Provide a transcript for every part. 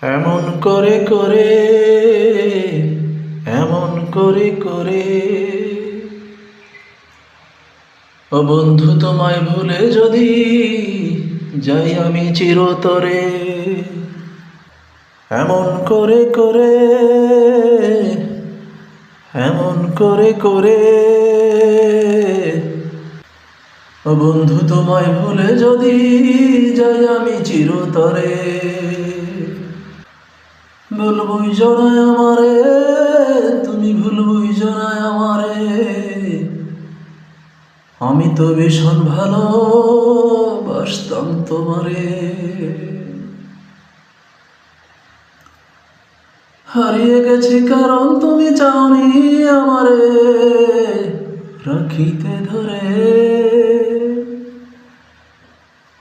এমন করে করে এমন করে করে ও বন্ধু তোমায় ভুলে যদি যাই আমি চিরতরে, এমন করে করে এমন করে করে ও বন্ধু তোমায় ভুলে যদি যাই আমি চিরতরে, ভুল বুঝো না আমারে, তুমি ভুল বুঝো না আমারে, আমি তো ভীষণ ভালোবাসতাম তোমারে। হারিয়ে গেছি কারণ তুমি চাওনি আমারে রাখিতে ধরে,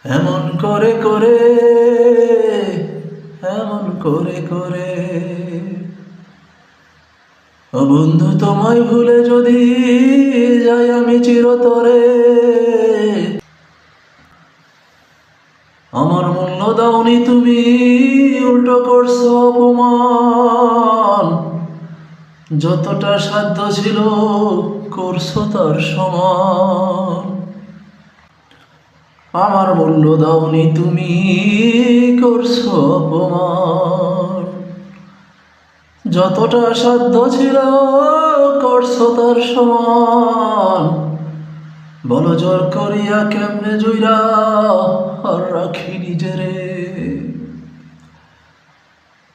এমন করে করে এমন করে করে ও বন্ধু তোমায় ভুলে যদি যাই আমি চিরতরে, আমার মূল্য দাওনি তুমি, উল্টো করছো অপমান, যতটা সাধ্য ছিল করছো তার সমান। আমার মূল্য দাওনি তুমি, করছো অপমান, যতটা সাধ্য ছিল করছো তার সমান। বলো জোর করিয়া কেমনে জুইরা আর রাখি নিজেরে,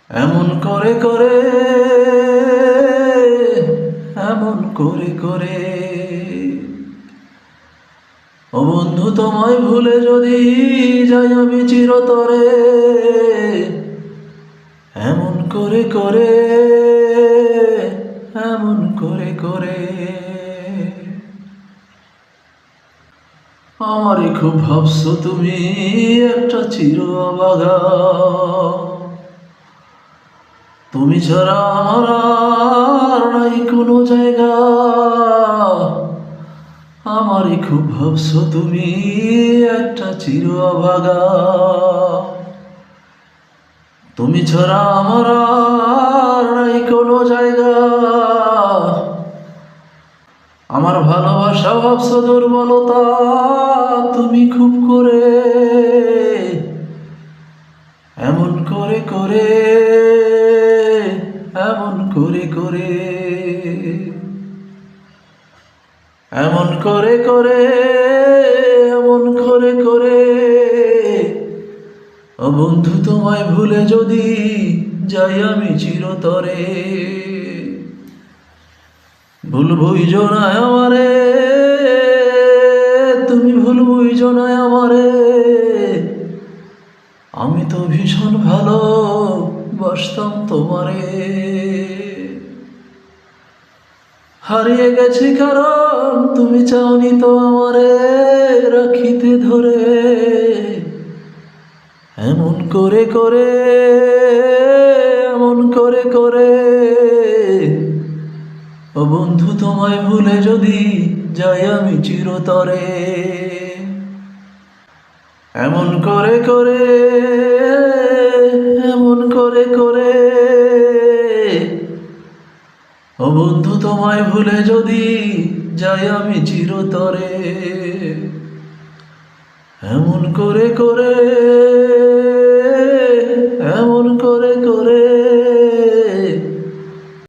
এমন করে করে এমন করে করে ও বন্ধু তোমায় ভুলে যদি যাই আমি চিরতরে, এমন করে করে এমন করে করে আমারই খুব ভাবছো তুমি একটা চির অবাগা, তুমি ছাড়া আমার আর নাই কোনো জায়গা, আমারই খুব ভাবছো তুমি একটা চির অভাগা, তুমি ছাড়া আমার আর নাই কোনো জায়গা, আমার ভালোবাসা ভাবছো দুর্বলতা তুমি খুব করে, এমন করে করে এমন করে করে এমন করে করে এমন করে করে ও বন্ধু তোমায় ভুলে যদি যাই আমি চিরতরে, ভুল বুঝো না আমারে, তুমি ভুল বুঝো না আমারে, আমি তো ভীষণ ভালোবাসতাম তোমারে। হারিয়ে গেছি কারণ তুমি চাওনি তো আমারে রাখিতে ধরে, এমন করে করে এমন করে করে ও বন্ধু তোমায় ভুলে যদি যাই আমি চিরতরে, এমন করে করে এমন করে করে ও বন্ধু তোমায় ভুলে যদি যাই আমি চিরতরে, এমন করে করে এমন করে করে